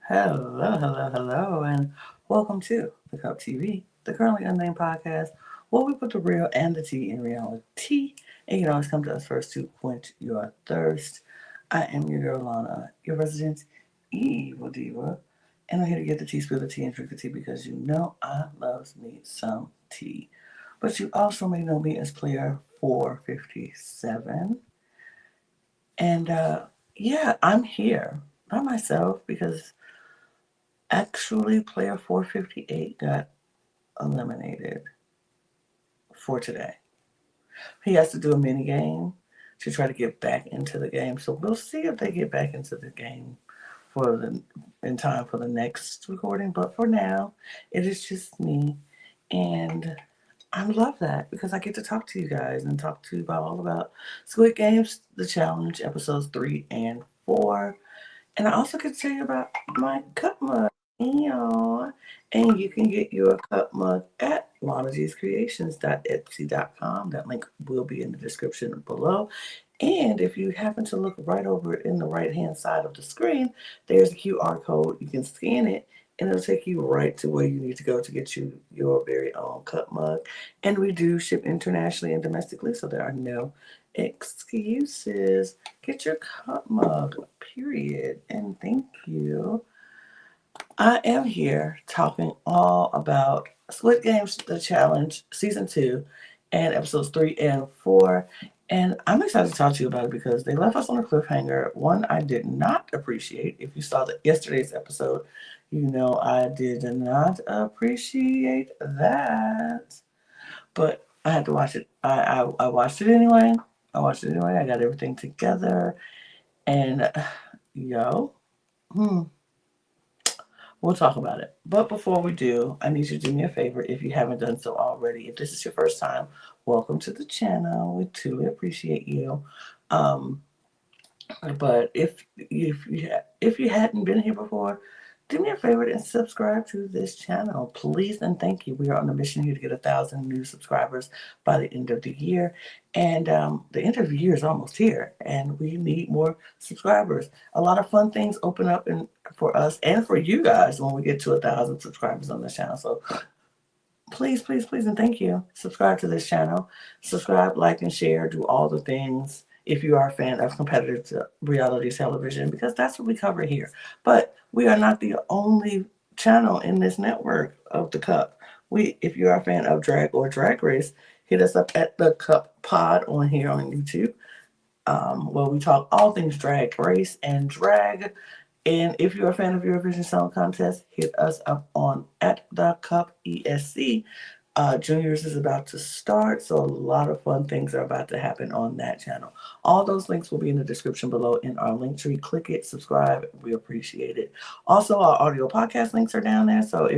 Hello, and welcome to the Cup TV, the Currently Unnamed Podcast, where we put the real and the tea in reality. And you can always come to us first to quench your thirst. I am your girl, Lana, your resident evil diva, and I'm here to get the tea, spill the tea, and drink the tea because you know I love me some tea. But you also may know me as Player 457. And yeah, I'm here by myself because actually, player 458 got eliminated for today. He has to do a mini game to try to get back into the game. So we'll see if they get back into the game for the in time for the next recording. But for now, it is just me, and I love that because I get to talk to you guys and talk to you about all about Squid Games, the challenge, episodes 3 and 4. And I also get to tell you about my cup mug. Ew. And you can get your cup mug at lanagcreations.etsy.com. That link will be in the description below. And if you happen to look right over in the right hand side of the screen, there's a QR code. You can scan it and it'll take you right to where you need to go to get you your very own cup mug. And we do ship internationally and domestically, so there are no excuses. Get your cup mug, period. And thank you. I am here talking all about Squid Games, the challenge, season 2, and episodes 3 and 4. And I'm excited to talk to you about it because they left us on a cliffhanger. One I did not appreciate. If you saw yesterday's episode, you know I did not appreciate that. But I had to watch it. I watched it anyway. I got everything together. And yo, hmm, we'll talk about it. But before we do, I need you to do me a favor if you haven't done so already. If this is your first time, welcome to the channel. We truly appreciate you. Um, but if you hadn't been here before, do me a favor and subscribe to this channel, please and thank you. We are on a mission here to get 1,000 new subscribers by the end of the year, and the end of the year is almost here, and we need more subscribers. A lot of fun things open up for us and for you guys when we get to 1,000 subscribers on this channel. So please, and thank you. Subscribe to this channel. Subscribe, like, and share. Do all the things if you are a fan of competitive reality television, because that's what we cover here. But we are not the only channel in this network of the Cup. If you are a fan of drag or drag race, hit us up at the Cup Pod on here on YouTube, where we talk all things drag race and drag. And if you're a fan of Eurovision Song Contest, hit us up on at the Cup ESC. Juniors is about to start, so a lot of fun things are about to happen on that channel. All those links will be in the description below in our link tree. Click it, subscribe. We appreciate it. Also, our audio podcast links are down there. So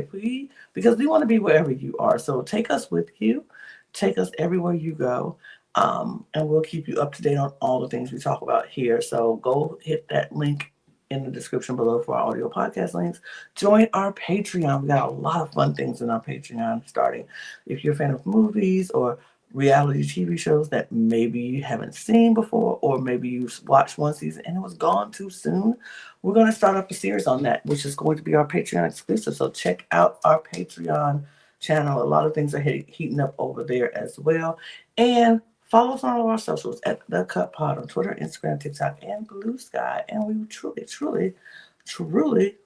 because we want to be wherever you are. So take us with you. Take us everywhere you go. And we'll keep you up to date on all the things we talk about here. So go hit that link in the description below for our audio podcast links. Join our Patreon. We got a lot of fun things in our Patreon starting. If you're a fan of movies or reality TV shows that maybe you haven't seen before, or maybe you watched one season and it was gone too soon, we're going to start up a series on that, which is going to be our Patreon exclusive. So check out our Patreon channel. A lot of things are heating up over there as well. And follow us on all of our socials at The Cup Pod on Twitter, Instagram, TikTok, and Blue Sky. And we truly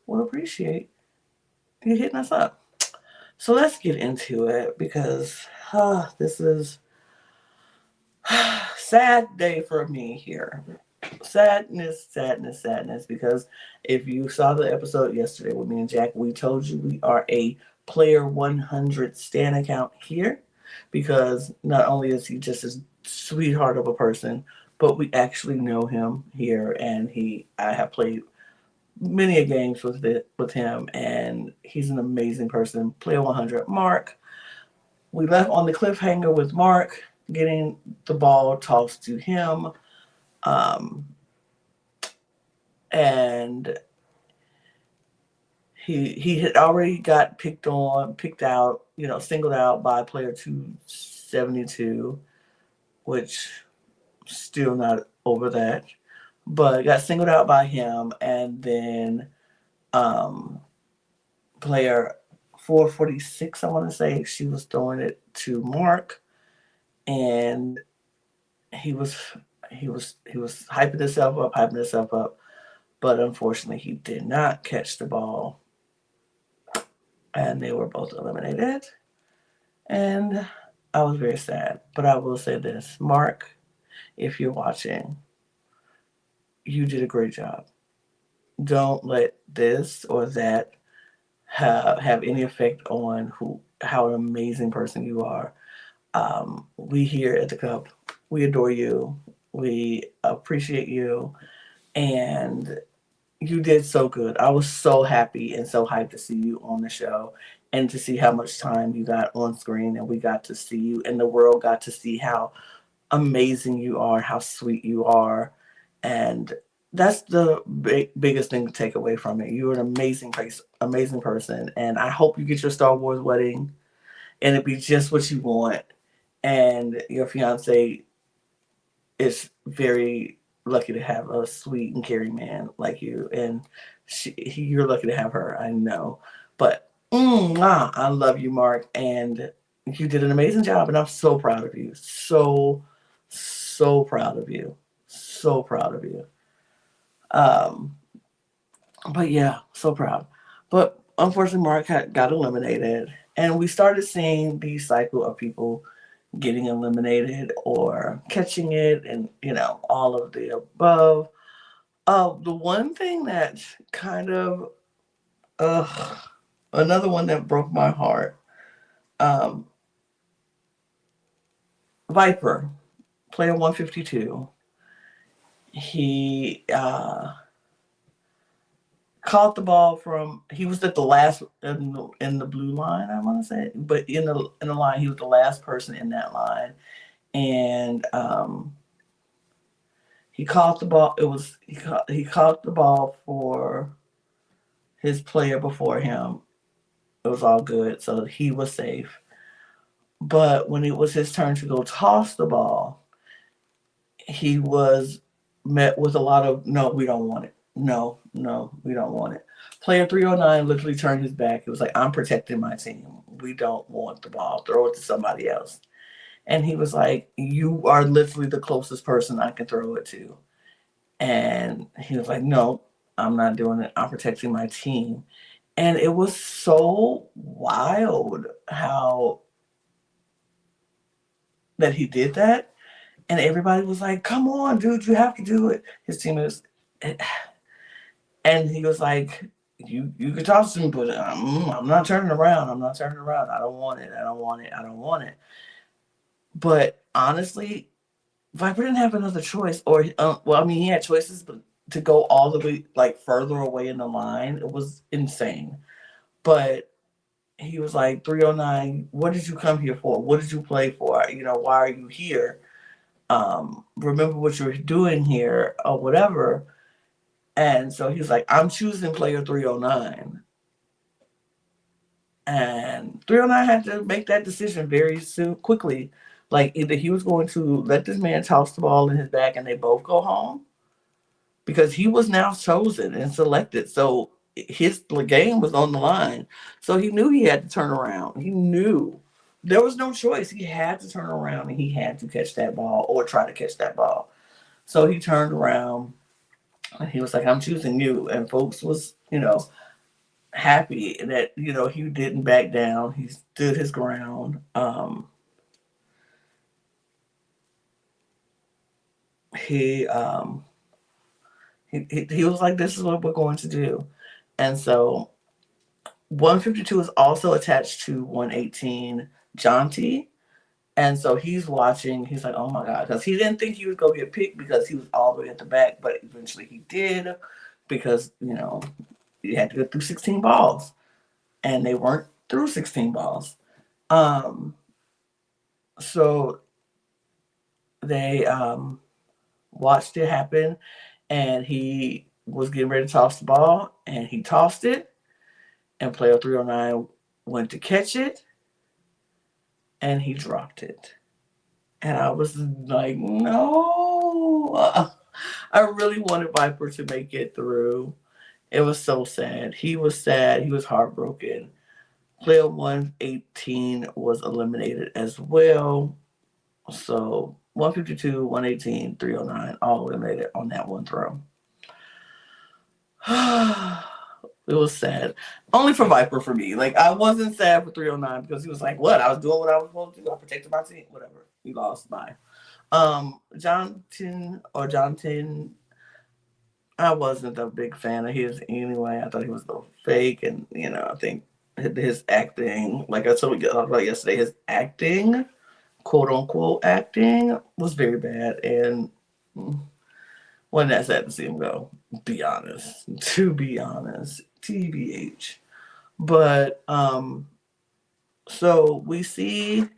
will appreciate you hitting us up. So let's get into it because this is sad day for me here. Sadness, because if you saw the episode yesterday with me and Jack, we told you we are a player 100 Stan account here because not only is he just a sweetheart of a person, but we actually know him here, and I have played many games with him, and he's an amazing person. Player 100 Mark. We left on the cliffhanger with Mark getting the ball tossed to him, and he had already got picked out, singled out by player 272, which still not over that, but got singled out by him, and then Um, Player 446, I want to say, she was throwing it to Mark, and he was he was hyping himself up, but unfortunately he did not catch the ball, and they were both eliminated. And I was very sad. But I will say this, Mark, if you're watching, you did a great job. Don't let this or that have any effect on how an amazing person you are. We here at the Cup, we adore you. We appreciate you, and you did so good. I was so happy and so hyped to see you on the show and to see how much time you got on screen, and we got to see you, and the world got to see how amazing you are, how sweet you are, and that's the biggest thing to take away from it. You're an amazing person, and I hope you get your Star Wars wedding, and it be just what you want, and your fiance is very lucky to have a sweet and caring man like you, and you're lucky to have her. I know, but I love you, Mark, and you did an amazing job, and I'm so proud of you. So proud of you. So proud of you. Um, but yeah, so proud. But unfortunately, Mark got eliminated, and we started seeing the cycle of people getting eliminated or catching it, and all of the above. The one thing that kind of uh, another one that broke my heart, um, Viper, player 152. He caught the ball from. He was at the last in the blue line, I want to say, but in the line, he was the last person in that line, and he caught the ball. He caught the ball for his player before him. It was all good, so he was safe. But when it was his turn to go toss the ball, he was met with a lot of no, we don't want it. No, no, we don't want it. Player 309 literally turned his back. It was like, I'm protecting my team. We don't want the ball. Throw it to somebody else. And he was like, you are literally the closest person I can throw it to. And he was like, no, I'm not doing it. I'm protecting my team. And it was so wild how that he did that. And everybody was like, come on, dude, you have to do it. His team is, and he was like, you could talk to me, but I'm not turning around. I'm not turning around. I don't want it. I don't want it. I don't want it. But honestly, Viper didn't have another choice. Or, well, I mean, he had choices, but to go all the way, like, further away in the line, it was insane. But he was like, 309, what did you come here for? What did you play for? Why are you here? Remember what you're doing here or whatever. And so he was like, I'm choosing player 309. And 309 had to make that decision very soon, quickly. Like, either he was going to let this man toss the ball in his back and they both go home, because he was now chosen and selected. So his game was on the line. So he knew he had to turn around. He knew there was no choice. He had to turn around and he had to catch that ball or try to catch that ball. So he turned around and he was like, I'm choosing you. And folks was, happy that, he didn't back down. He stood his ground. He he was like, this is what we're going to do. And so 152 is also attached to 118 Jonty. And so he's watching. He's like, oh my God. Because he didn't think he was going to get picked because he was all the way at the back. But eventually he did, because, you had to go through 16 balls. And they weren't through 16 balls. So they watched it happen. And he was getting ready to toss the ball. And he tossed it. And player 309 went to catch it. And he dropped it. And I was like, no. I really wanted Viper to make it through. It was so sad. He was sad. He was heartbroken. Player 118 was eliminated as well. So 152, 118, 309 all eliminated on that one throw. It was sad. Only for Viper for me. Like, I wasn't sad for 309 because he was like, what? I was doing what I was supposed to do. I protected my team. Whatever. He lost. Bye. Jonathan, I wasn't a big fan of his anyway. I thought he was a little fake, and I think his acting, like I told you about yesterday, his acting, quote unquote acting, was very bad, and wasn't that sad to see him go. Be honest, TBH. But so we see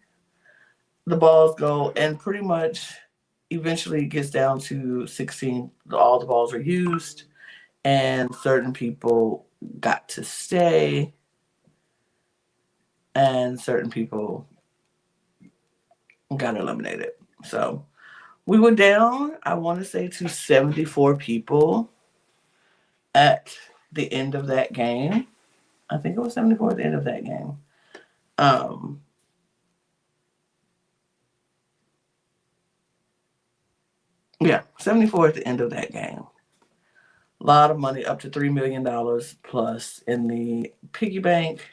the balls go, and pretty much eventually it gets down to 16. All the balls are used, and certain people got to stay, and certain people got eliminated. So we were down, I want to say, to 74 people at the end of that game. I think it was 74 at the end of that game. Yeah, 74 at the end of that game. A lot of money, up to $3 million plus in the piggy bank.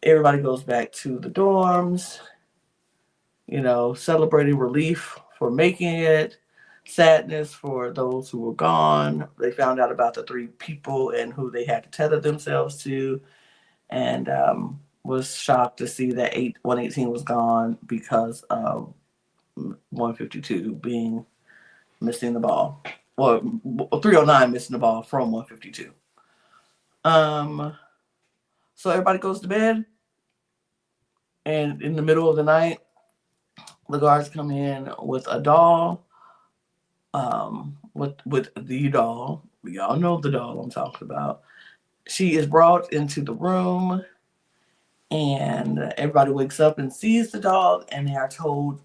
Everybody goes back to the dorms, celebrating relief for making it, sadness for those who were gone. They found out about the 3 people and who they had to tether themselves to, and was shocked to see that 118 was gone because of 152 being missing the ball. Or 309 missing the ball from 152. So everybody goes to bed, and in the middle of the night, the guards come in with a doll, with the doll. We all know the doll I'm talking about. She is brought into the room, and everybody wakes up and sees the doll, and they are told,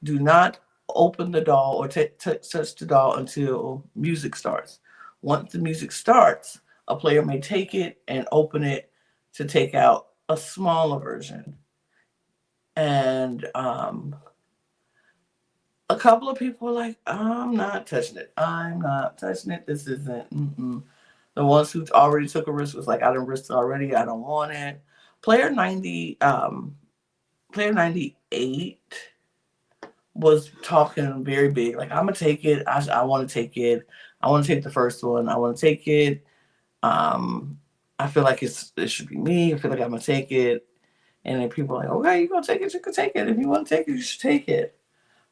do not open the doll or touch the doll until music starts. Once the music starts, a player may take it and open it to take out a smaller version. And a couple of people were like, I'm not touching it. This isn't. The ones who already took a risk was like, I done risked already. I don't want it. Player 98 was talking very big, like, I'm gonna take it. I want to take it. I want to take the first one. I want to take it. I feel like it should be me. I feel like I'm gonna take it. And then people are like, okay, you gonna take it? You can take it. If you want to take it, you should take it.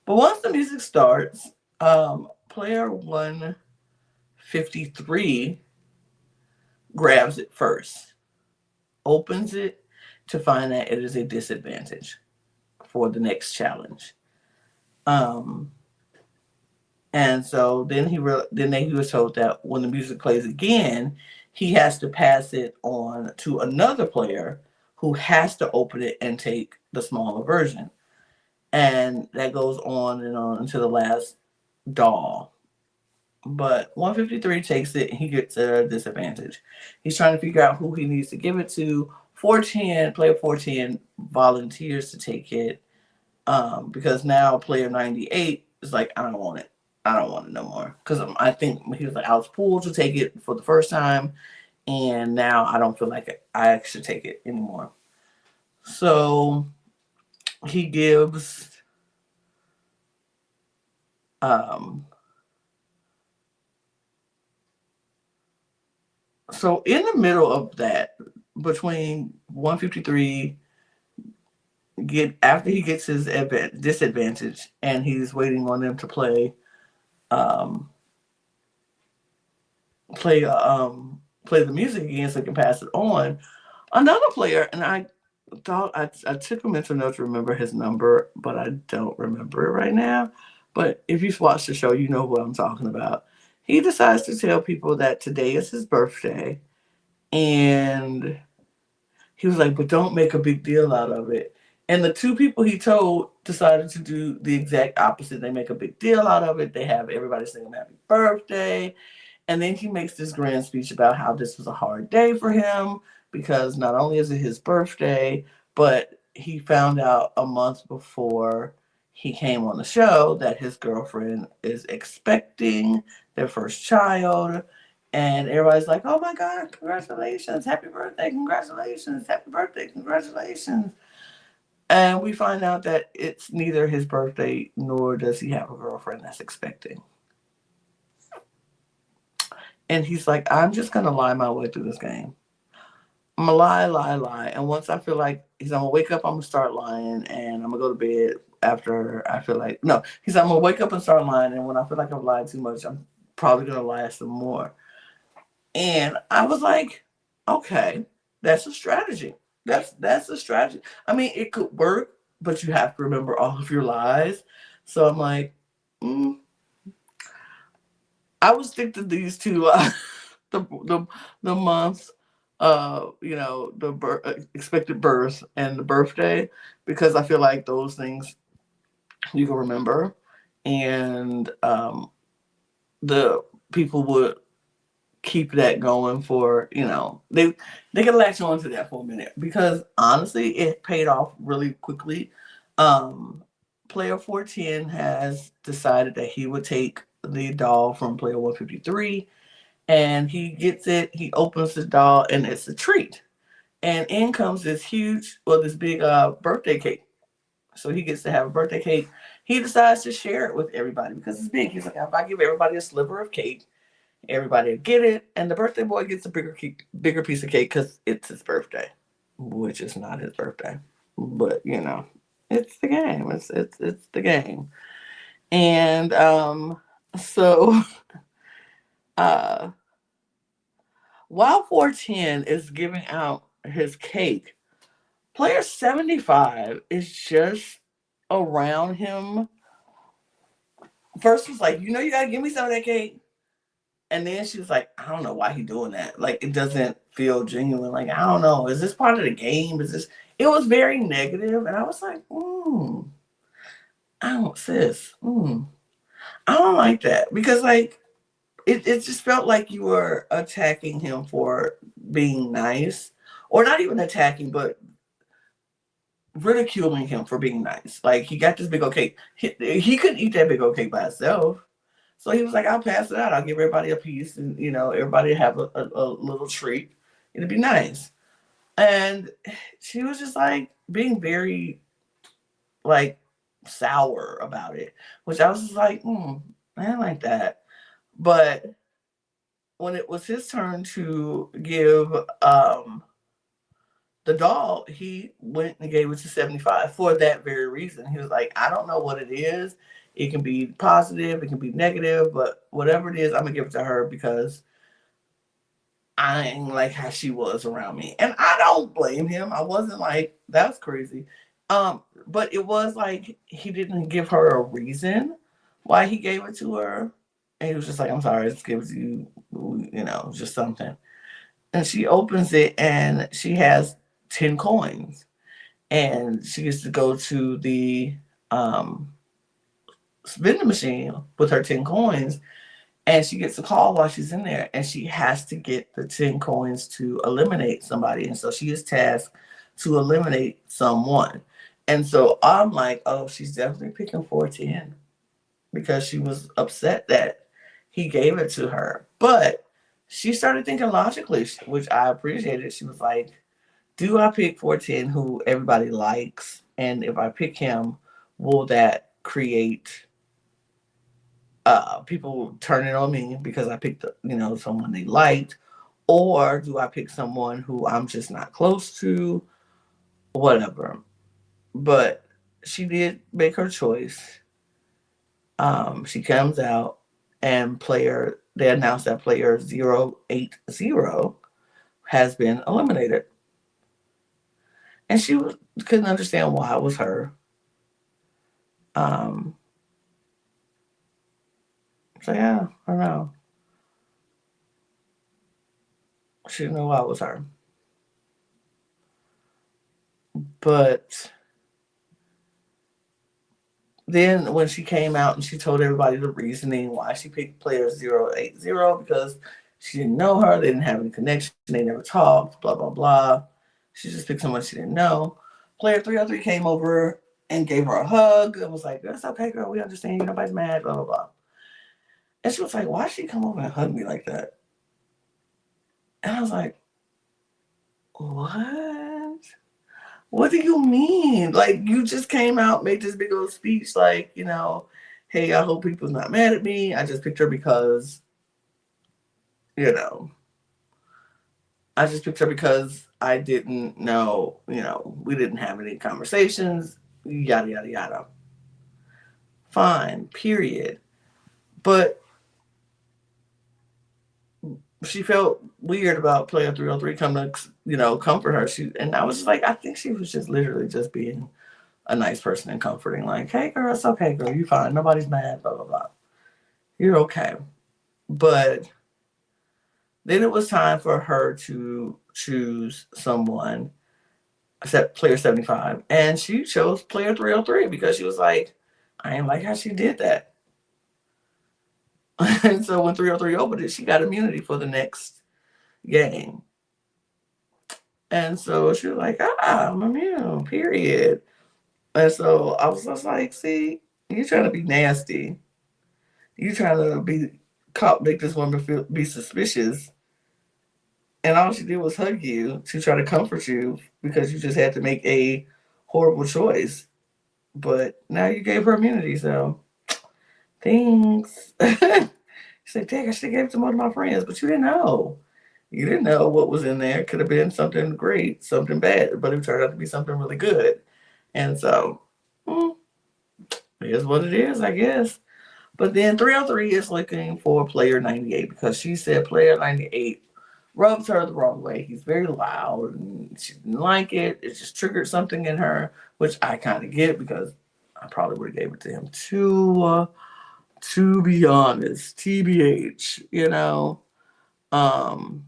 But once the music starts, player 153 grabs it first, opens it to find that it is a disadvantage for the next challenge. And so then he was told that when the music plays again, he has to pass it on to another player who has to open it and take the smaller version. And that goes on and on until the last doll. But 153 takes it, and he gets a disadvantage. He's trying to figure out who he needs to give it to. Player 410 volunteers to take it, because now player 98 is like, I don't want it. I don't want it no more. Because I think he was like, I was pulled to take it for the first time, and now I don't feel like I should take it anymore. So he gives so in the middle of that, between 153 after he gets his disadvantage and he's waiting on them to play the music again so he can pass it on, another player, and I thought I took a mental note to remember his number, but I don't remember it right now. But if you've watched the show, you know what I'm talking about. He decides to tell people that today is his birthday, and he was like, but don't make a big deal out of it. And the 2 people he told decided to do the exact opposite. They make a big deal out of it. They have everybody sing him happy birthday. And then he makes this grand speech about how this was a hard day for him because not only is it his birthday, but he found out a month before he came on the show that his girlfriend is expecting their first child. And everybody's like, oh my God, congratulations, happy birthday, congratulations, happy birthday, congratulations. And we find out that it's neither his birthday nor does he have a girlfriend that's expecting. And he's like, I'm just going to lie my way through this game. I'm going to lie. And once I feel like I'm going to wake up, I'm going to start lying and I'm going to go to bed after I feel like, no, I'm going to wake up and start lying. And when I feel like I've lied too much, I'm probably going to lie some more. And I was like, okay, that's a strategy. That's a strategy. I mean, it could work, but you have to remember all of your lies. So I'm like, I would stick to these two lies. The months, the expected birth and the birthday, because I feel like those things you can remember, and the people would keep that going for, they can latch on to that for a minute because honestly it paid off really quickly. Player 410 has decided that he would take the doll from player 153, and he gets it, he opens the doll and it's a treat, and in comes this big birthday cake. So he gets to have a birthday cake. He decides to share it with everybody because it's big. He's like, if I give everybody a sliver of cake, everybody will get it, and the birthday boy gets a bigger piece of cake because it's his birthday, which is not his birthday. But it's the game. It's the game. And so uh, while 410 is giving out his cake, player 75 is just around him. First was like, you gotta give me some of that cake. And then she was like, I don't know why he's doing that. Like, it doesn't feel genuine. Like, I don't know. Is this part of the game? It was very negative. And I was like, sis, I don't like that. Because, like, it just felt like you were attacking him for being nice. Or not even attacking, but ridiculing him for being nice. Like, he got this big old cake. He couldn't eat that big old cake by himself. So he was like, I'll pass it out. I'll give everybody a piece, and everybody have a little treat. It'd be nice. And she was just like being very like sour about it, which I was just like, I didn't like that. But when it was his turn to give the doll, he went and gave it to 75 for that very reason. He was like, I don't know what it is. It can be positive, it can be negative, but whatever it is, I'm gonna give it to her because I ain't like how she was around me. And I don't blame him. I wasn't like, that's crazy. But it was like he didn't give her a reason why he gave it to her. And he was just like, I'm sorry, I just give it to you, just something. And she opens it and she has 10 coins. And she gets to go to the vending machine with her 10 coins, and she gets a call while she's in there, and she has to get the 10 coins to eliminate somebody. And so she is tasked to eliminate someone. And so I'm like, oh, she's definitely picking 410 because she was upset that he gave it to her. But she started thinking logically, which I appreciated. She was like, do I pick 410 who everybody likes? And if I pick him, will that create people turning on me because I picked, someone they liked? Or do I pick someone who I'm just not close to? Whatever. But she did make her choice. She comes out and they announced that player 080 has been eliminated. And she couldn't understand why it was her. Um, so yeah, I don't know. She didn't know why it was her. But then when she came out and she told everybody the reasoning why she picked player 080 because she didn't know her, they didn't have any connection, they never talked, blah blah blah. She just picked someone she didn't know. Player 303 came over and gave her a hug and was like, "That's okay, girl. We understand. Nobody's mad." Blah blah blah. And she was like, "Why did she come over and hug me like that?" And I was like, "What? What do you mean? Like, you just came out, made this big old speech, like, hey, I hope people's not mad at me. I just picked her because, you know, I just picked her because I didn't know, we didn't have any conversations, yada, yada, yada. Fine, period. But she felt weird about player 303 coming to, comfort her. And I was just like, I think she was just literally just being a nice person and comforting, like, hey, girl, it's okay, girl, you're fine. Nobody's mad, blah, blah, blah. You're okay. But then it was time for her to choose someone, except player 75. And she chose player 303 because she was like, I didn't like how she did that. And so when 303 opened it, she got immunity for the next game. And so she was like, I'm immune, period. And so I was just like, see, you trying to be nasty. You trying to make this woman be suspicious. And all she did was hug you to try to comfort you because you just had to make a horrible choice. But now you gave her immunity, so thanks. She said, dang, I should have gave it to one of my friends, but you didn't know. You didn't know what was in there. It could have been something great, something bad, but it turned out to be something really good. And so, it is what it is, I guess. But then 303 is looking for player 98 because she said player 98 rubs her the wrong way. He's very loud and she didn't like it. It just triggered something in her, which I kind of get because I probably would have gave it to him too. To be honest, TBH, Um,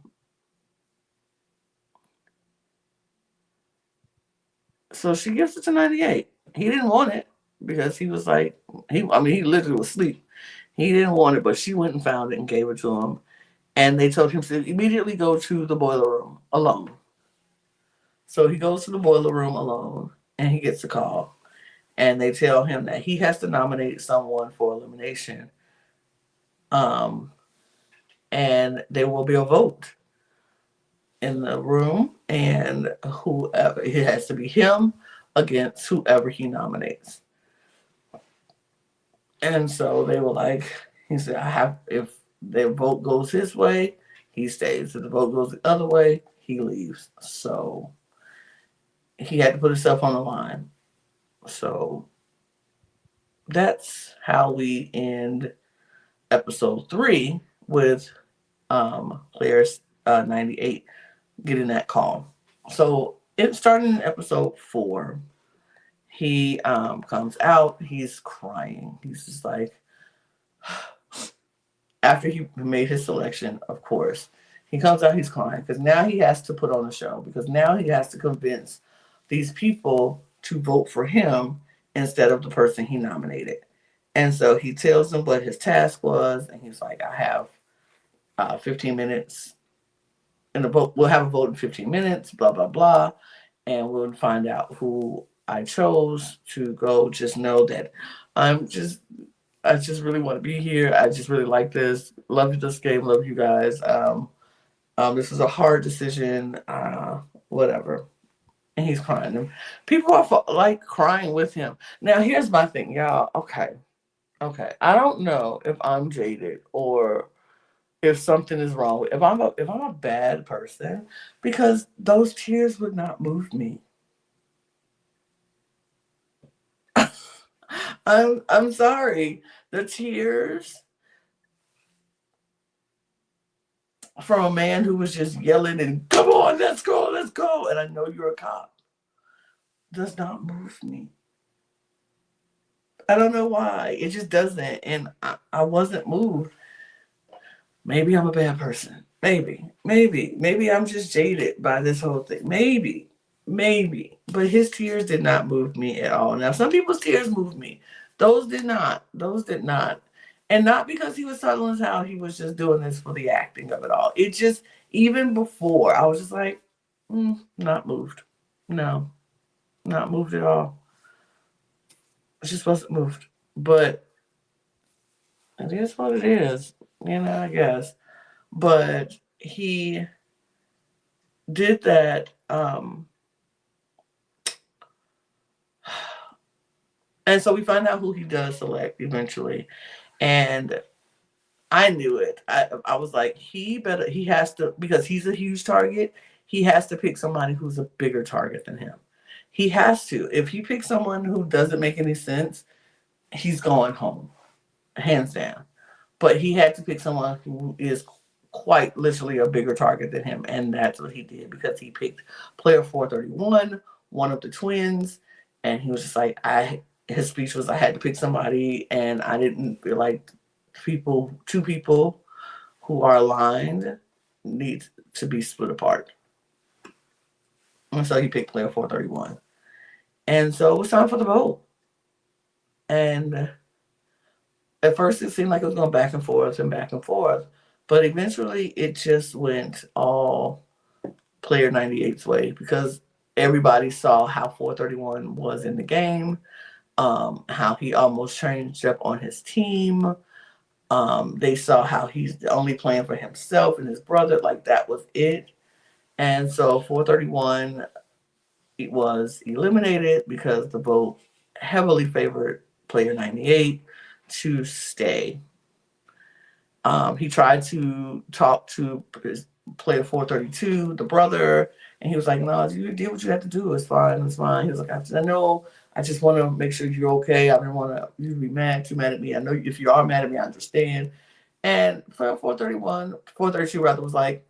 so she gives it to 98. He didn't want it because he was like, he literally was asleep. He didn't want it, but she went and found it and gave it to him. And they told him to immediately go to the boiler room alone. So he goes to the boiler room alone and he gets a call. And they tell him that he has to nominate someone for elimination. Um, and there will be a vote in the room, and whoever, it has to be him against whoever he nominates. And so they were like, he said, if the vote goes his way, he stays. If the vote goes the other way, he leaves. So he had to put himself on the line. So that's how we end episode 3 with players 98 getting that call. So it started in episode 4. He comes out, he's crying. He's just like, after he made his selection, of course, he comes out, he's crying because now he has to put on a show because now he has to convince these people to vote for him instead of the person he nominated. And so he tells them what his task was, and he's like, I have 15 minutes, and we'll have a vote in 15 minutes, blah, blah, blah, and we'll find out who I chose to go. Just know that I just really want to be here. I just really like this. Love this game. Love you guys. This is a hard decision. Whatever. And he's crying. And people are like crying with him. Now, here's my thing, y'all. Okay. I don't know if I'm jaded or if something is wrong. If I'm a bad person, because those tears would not move me. I'm sorry. The tears from a man who was just yelling and come on, let's go, and I know you're a cop, does not move me. I don't know why. It just doesn't. And I wasn't moved. Maybe I'm a bad person. Maybe I'm just jaded by this whole thing. Maybe. But his tears did not move me at all. Now, some people's tears move me. Those did not. Those did not. And not because he was telling us how he was just doing this for the acting of it all. It just, even before, I was just like, not moved. No, not moved at all. It just wasn't moved. But it is what it is, I guess. But he did that. And so we find out who he does select eventually. And I knew it. I was like, he has to, because he's a huge target, he has to pick somebody who's a bigger target than him. He has to. If he picks someone who doesn't make any sense, he's going home, hands down. But he had to pick someone who is quite literally a bigger target than him, and that's what he did, because he picked player 431, one of the twins, and he was just like, his speech was, I had to pick somebody, and I didn't feel like two people who are aligned need to be split apart. And so he picked player 431. And so it was time for the vote. And at first it seemed like it was going back and forth and back and forth. But eventually it just went all player 98's way, because everybody saw how 431 was in the game, how he almost changed up on his team. They saw how he's only playing for himself and his brother. Like, that was it. And so 431 was eliminated because the vote heavily favored player 98 to stay. He tried to talk to player 432, the brother, and he was like, no, you did what you had to do. It's fine. It's fine. He was like, I know. I just want to make sure you're okay. I didn't want you to be mad, too mad at me. I know if you are mad at me, I understand. And player 432 rather, was like,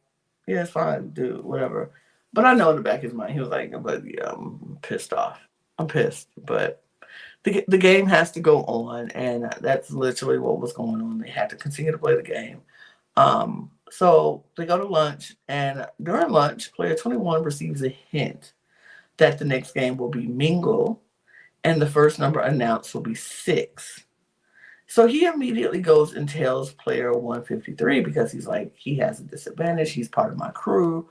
yeah, it's fine, dude, whatever. But I know in the back of his mind, he was like, but yeah, I'm pissed off. I'm pissed. But the game has to go on, and that's literally what was going on. They had to continue to play the game. So they go to lunch, and during lunch, player 21 receives a hint that the next game will be Mingle, and the first number announced will be 6. So he immediately goes and tells player 153, because he's like, he has a disadvantage. He's part of my crew.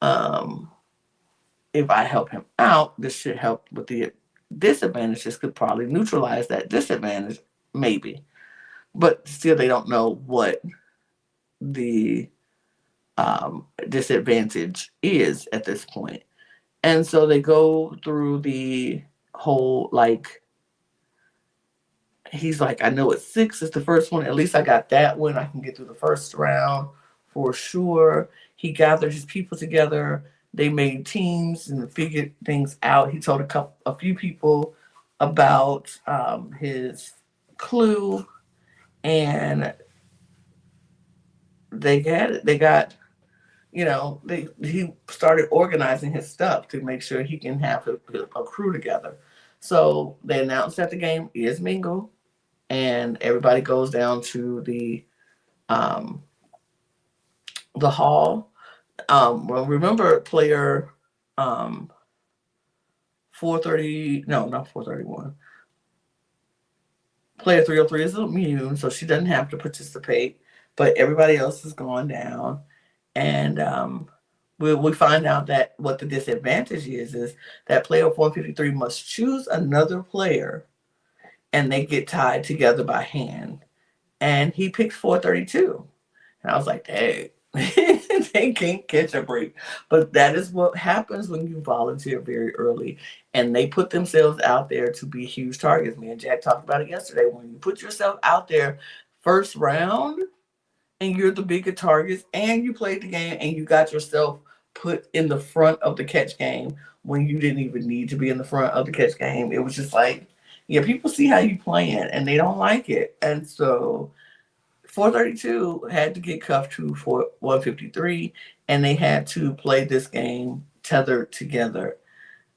If I help him out, this should help with the disadvantage. This could probably neutralize that disadvantage, maybe. But still, they don't know what the disadvantage is at this point. And so they go through the whole, like, he's like, I know it's 6 is the first one. At least I got that one. I can get through the first round for sure. He gathered his people together. They made teams and figured things out. He told a few people about his clue, and they got it. They got, he started organizing his stuff to make sure he can have a crew together. So they announced that the game is Mingle, and everybody goes down to the hall. Well, remember player 430, no, not 431. Player 303 is immune, so she doesn't have to participate, but everybody else is going down. And we find out that what the disadvantage is that player 453 must choose another player, and they get tied together by hand. And he picks 432. And I was like, hey, they can't catch a break. But that is what happens when you volunteer very early. And they put themselves out there to be huge targets. Me and Jack talked about it yesterday. When you put yourself out there first round, and you're the bigger targets, and you played the game, and you got yourself put in the front of the catch game when you didn't even need to be in the front of the catch game. It was just like, yeah, people see how you playing, and they don't like it. And so 432 had to get cuffed to 153, and they had to play this game tethered together.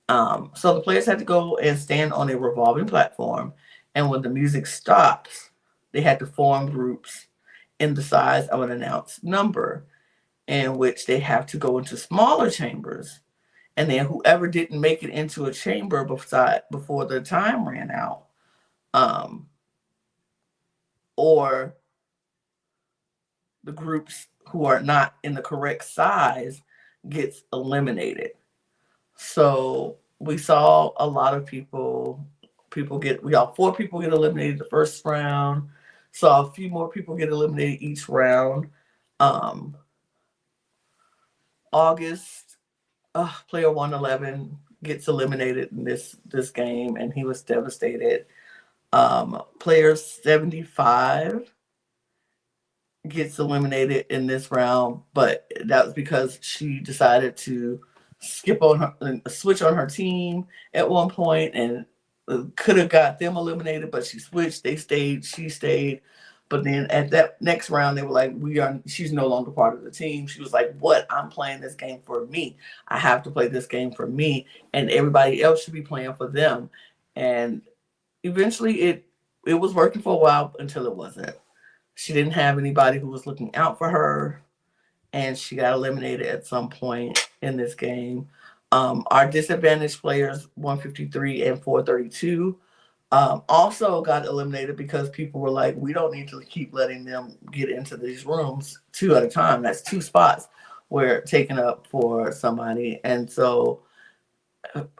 So the players had to go and stand on a revolving platform, and when the music stops, they had to form groups in the size of an announced number, in which they have to go into smaller chambers. And then whoever didn't make it into a chamber before the time ran out um, or the groups who are not in the correct size gets eliminated. So we saw a lot of we saw 4 people get eliminated the first round. Saw a few more people get eliminated each round. Um, August, player 111 gets eliminated in this game, and he was devastated. Player 75 gets eliminated in this round, but that was because she decided to switch on her team at one point, and could have got them eliminated, but she switched. They stayed. She stayed. But then at that next round, they were like, she's no longer part of the team. She was like, what? I'm playing this game for me. I have to play this game for me, and everybody else should be playing for them. And eventually it was working for a while until it wasn't. She didn't have anybody who was looking out for her, and she got eliminated at some point in this game. Our disadvantaged players, 153 and 432, also got eliminated because people were like, we don't need to keep letting them get into these rooms 2 at a time. That's 2 spots were taken up for somebody. And so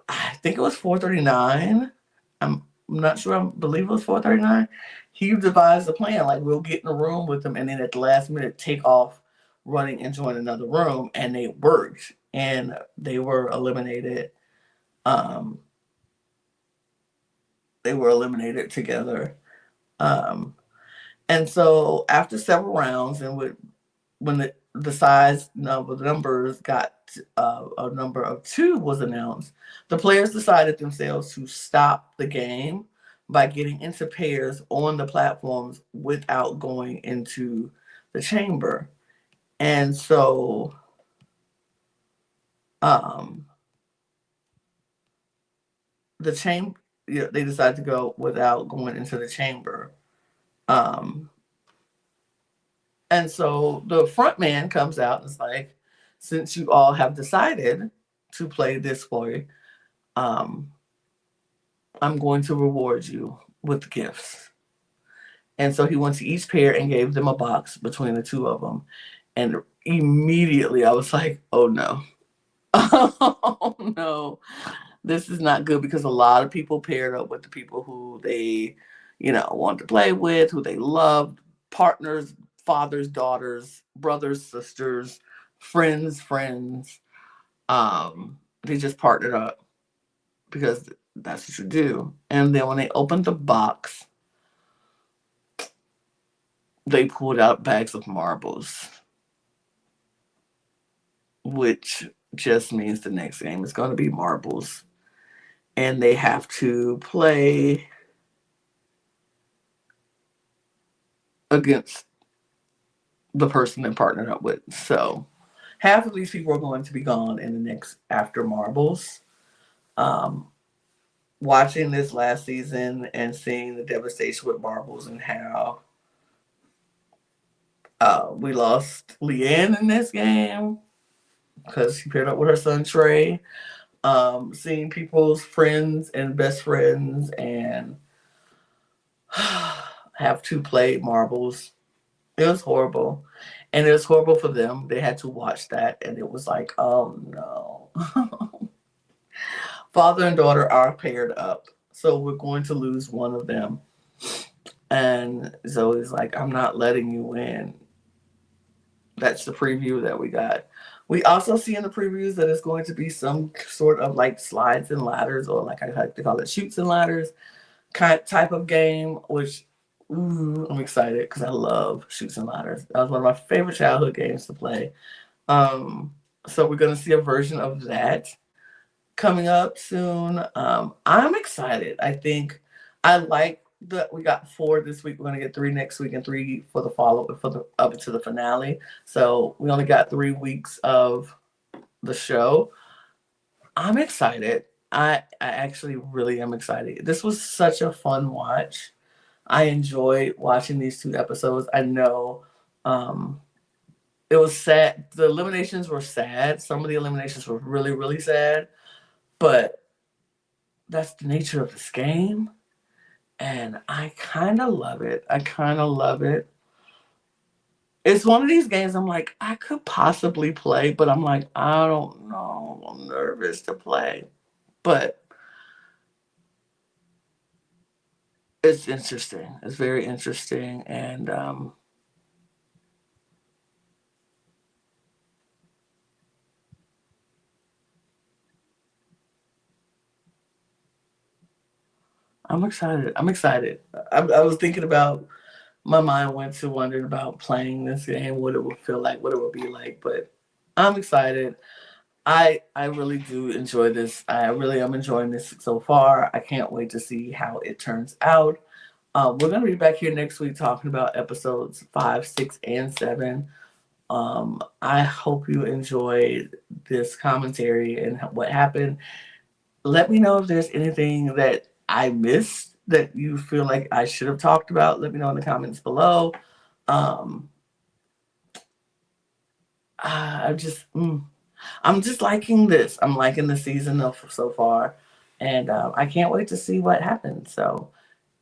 I think it was 439. I'm not sure. I believe it was 439. He devised a plan. Like, we'll get in a room with them, and then at the last minute, take off running and join another room. And they worked, and they were eliminated. They were eliminated together. And so after several rounds, and when the size of the numbers got a number of 2 was announced, the players decided themselves to stop the game by getting into pairs on the platforms without going into the chamber. And so the chamber, they decided to go without going into the chamber. And so the front man comes out and is like, since you all have decided to play this way, I'm going to reward you with gifts. And so he went to each pair and gave them a box between the 2 of them. And immediately I was like, oh no. Oh no. This is not good, because a lot of people paired up with the people who they, want to play with, who they loved, partners, fathers, daughters, brothers, sisters, friends. They just partnered up because that's what you do. And then when they opened the box, they pulled out bags of marbles, which just means the next game is going to be marbles. And they have to play against the person they're partnered up with. So half of these people are going to be gone in the next after marbles. Watching this last season and seeing the devastation with marbles and how we lost Leanne in this game because she paired up with her son Trey. Seeing people's friends and best friends and have to play marbles. It was horrible. And it was horrible for them. They had to watch that, and it was like, oh no. Father and daughter are paired up, so we're going to lose one of them. And Zoe's like, I'm not letting you win. That's the preview that we got. We also see in the previews that it's going to be some sort of like slides and ladders, or like I like to call it shoots and ladders type of game, which I'm excited because I love shoots and ladders. That was one of my favorite childhood games to play. So we're going to see a version of that coming up soon. I'm excited. I think I like that we got 4 this week. We're going to get 3 next week and 3 for the up to the finale. So we only got 3 weeks of the show. I'm excited. I actually really am excited. This was such a fun watch. I enjoyed watching these 2 episodes. I know it was sad. The eliminations were sad. Some of the eliminations were really, really sad. But that's the nature of this game. And I kind of love it. I kind of love it. It's one of these games I'm like, I could possibly play, but I'm like, I don't know. I'm nervous to play. But it's interesting. It's very interesting. And I'm excited. I'm excited. I was thinking about, my mind went to wondering about playing this game, what it would feel like, what it would be like. But I'm excited. I really do enjoy this. I really am enjoying this so far. I can't wait to see how it turns out. We're gonna be back here next week talking about episodes 5, 6, and 7. I hope you enjoyed this commentary and what happened. Let me know if there's anything that I missed that you feel like I should have talked about. Let me know in the comments below. Um, I just, I'm just liking this. I'm liking the season of so far, and I can't wait to see what happens. So,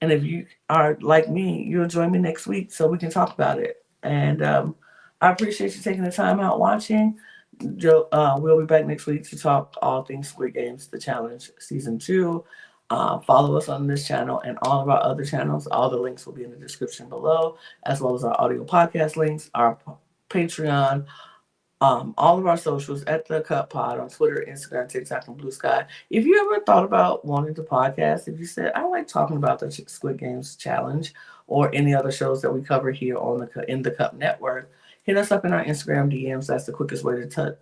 and if you are like me, you'll join me next week so we can talk about it. And I appreciate you taking the time out watching. Joe, we'll be back next week to talk all things Squid Games, the Challenge Season 2. Follow us on this channel and all of our other channels. All the links will be in the description below, as well as our audio podcast links, our Patreon, all of our socials at the Cup Pod on Twitter, Instagram, TikTok, and Blue Sky. If you ever thought about wanting to podcast, if you said, I like talking about the Squid Games Challenge or any other shows that we cover here on the in the Cup Network, hit us up in our Instagram DMs. That's the quickest way to to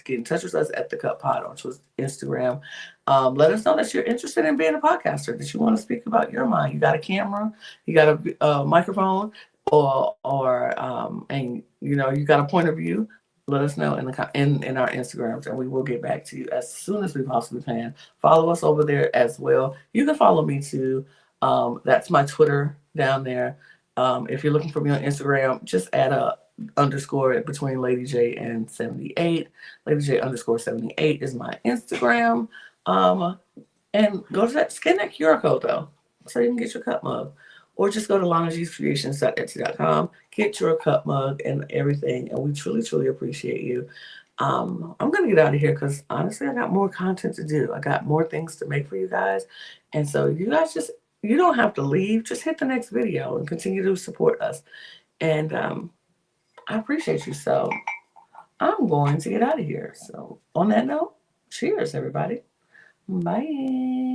get in touch with us at the Cup Pod on Instagram. Let us know that you're interested in being a podcaster, that you want to speak about your mind. You got a camera, you got a microphone, and you got a point of view. Let us know in our Instagrams, and we will get back to you as soon as we possibly can. Follow us over there as well. You can follow me too. That's my Twitter down there. If you're looking for me on Instagram, just add a underscore between Lady J and 78. Lady J underscore 78 is my Instagram. And go to scan that QR code though, so you can get your cup mug. Or just go to lanagcreations.etsy.com, get your cup mug and everything. And we truly, truly appreciate you. I'm going to get out of here because honestly, I got more content to do. I got more things to make for you guys. And so you guys you don't have to leave. Just hit the next video and continue to support us. And I appreciate you. So I'm going to get out of here. So on that note, cheers, everybody. Bye.